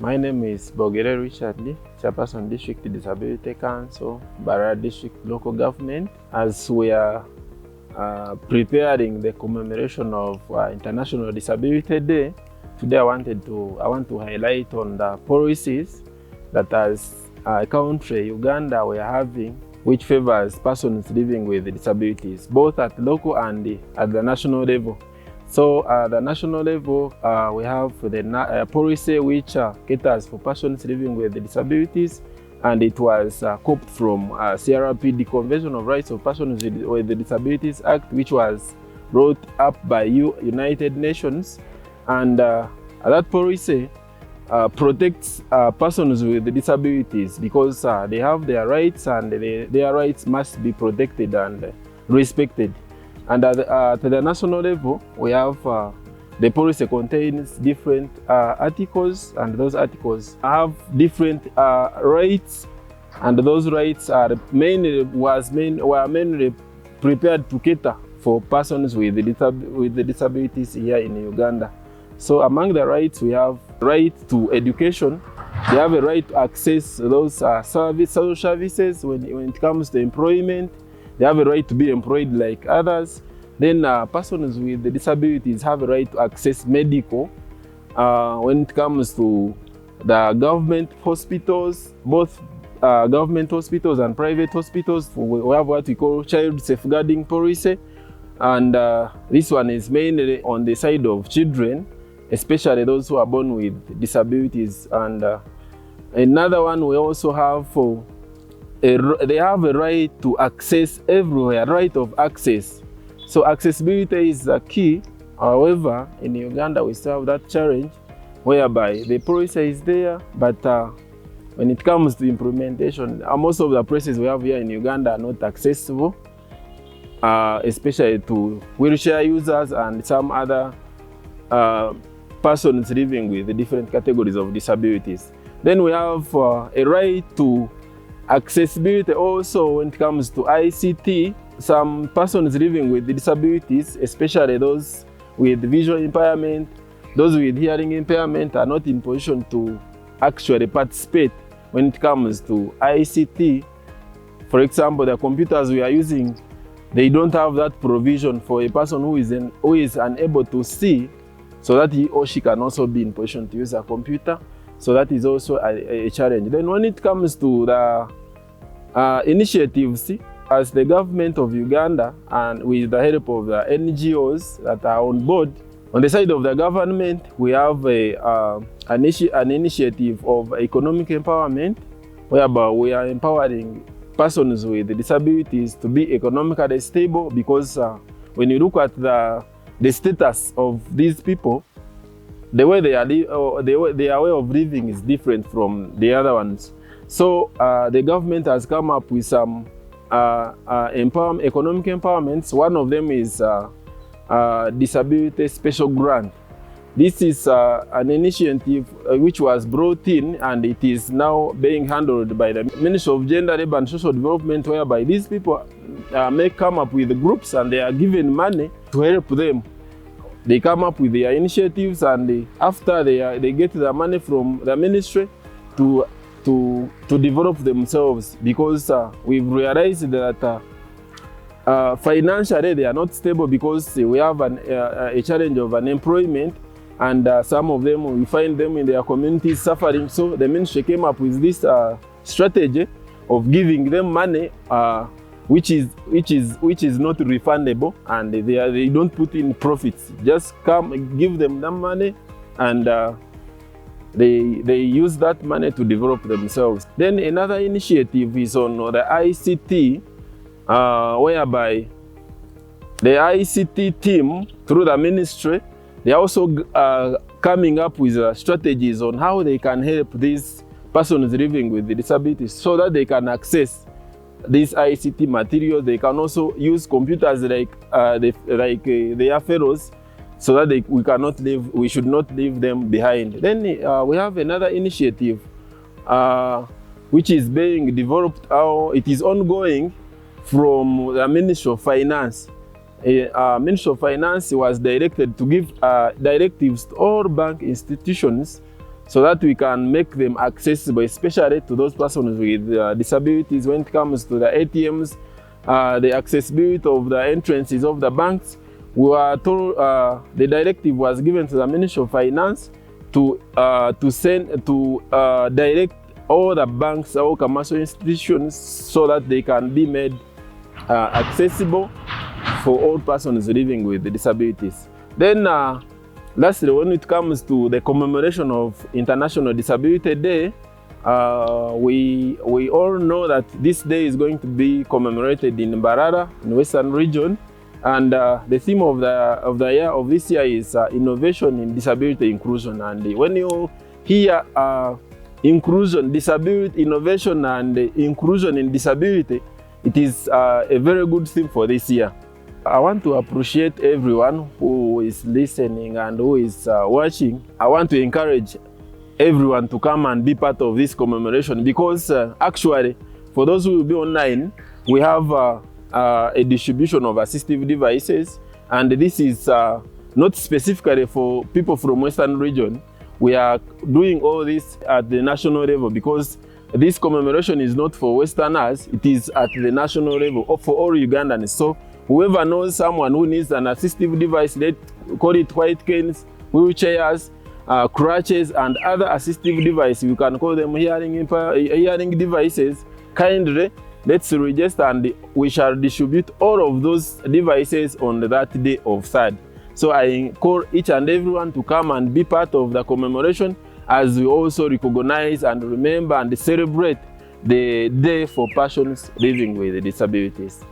My name is Bogere Richard Lee, Chairperson District Disability Council, Barra District Local Government. As we are preparing the commemoration of International Disability Day, today I want to highlight on the policies that as a country, Uganda, we are having, which favors persons living with disabilities, both at local and at the national level. So at the national level, we have the policy which caters for persons living with disabilities, and it was copied from CRPD, the Convention of Rights of Persons with Disabilities Act, which was brought up by United Nations. And that policy protects persons with disabilities because they have their rights, and their rights must be protected and respected. And at the national level, we have the policy contains different articles, and those articles have different rights, and those rights are mainly prepared to cater for persons with disabilities here in Uganda. So among the rights, we have right to education. They have a right to access those social services when it comes to employment. They have a right to be employed like others. Then persons with disabilities have a right to access medical when it comes to the government hospitals, both government hospitals and private hospitals. We have what we call child safeguarding policy, and this one is mainly on the side of children, especially those who are born with disabilities. And another one we also have for they have a right to access everywhere, right of access. So accessibility is the key. However, in Uganda, we still have that challenge whereby the policy is there, but when it comes to implementation, most of the places we have here in Uganda are not accessible, especially to wheelchair users and some other persons living with different categories of disabilities. Then we have a right to accessibility also when it comes to ICT. Some persons living with disabilities, especially those with visual impairment, those with hearing impairment, are not in position to actually participate when it comes to ICT. For example, the computers we are using, they don't have that provision for a person who is unable to see, so that he or she can also be in position to use a computer. So that is also a challenge. Then when it comes to the initiatives, as the government of Uganda and with the help of the NGOs that are on board, on the side of the government, we have an initiative of economic empowerment, whereby we are empowering persons with disabilities to be economically stable, because when you look at the status of these people, the way their way of living is different from the other ones. So the government has come up with some economic empowerments. One of them is disability special grant. This is an initiative which was brought in, and it is now being handled by the Ministry of Gender, Labour and Social Development, whereby these people may come up with groups and they are given money to help them. They come up with their initiatives, and after they get the money from the ministry to develop themselves, because we've realized that financially they are not stable, because we have a challenge of unemployment, and some of them, we find them in their communities suffering. So the ministry came up with this strategy of giving them money, which is not refundable, and they don't put in profits. Just come, give them the money, and they use that money to develop themselves. Then another initiative is on the ICT, whereby the ICT team through the ministry, they are also coming up with strategies on how they can help these persons living with disabilities, so that they can access these ICT materials. They can also use computers like their fellows, so that we should not leave them behind. Then we have another initiative which is being developed, it is ongoing from the Ministry of Finance. Ministry of Finance was directed to give directives to all bank institutions so that we can make them accessible, especially to those persons with disabilities. When it comes to the ATMs, the accessibility of the entrances of the banks, we were told the directive was given to the Ministry of Finance to direct all the banks, all commercial institutions, so that they can be made accessible for all persons living with disabilities. Then lastly, when it comes to the commemoration of International Disability Day, we all know that this day is going to be commemorated in Mbarara, in the Western region, and the theme of this year is innovation in disability inclusion. And when you hear inclusion, disability, innovation, and inclusion in disability, it is a very good theme for this year. I want to appreciate everyone who is listening and who is watching. I want to encourage everyone to come and be part of this commemoration, because actually, for those who will be online, we have a distribution of assistive devices, and this is not specifically for people from Western region. We are doing all this at the national level, because this commemoration is not for Westerners, it is at the national level for all Ugandans. So whoever knows someone who needs an assistive device, let's call it white canes, wheelchairs, crutches, and other assistive devices, you can call them hearing devices, kindly let's register, and we shall distribute all of those devices on that day of 3rd. So I call each and everyone to come and be part of the commemoration, as we also recognize and remember and celebrate the Day for Persons Living with Disabilities.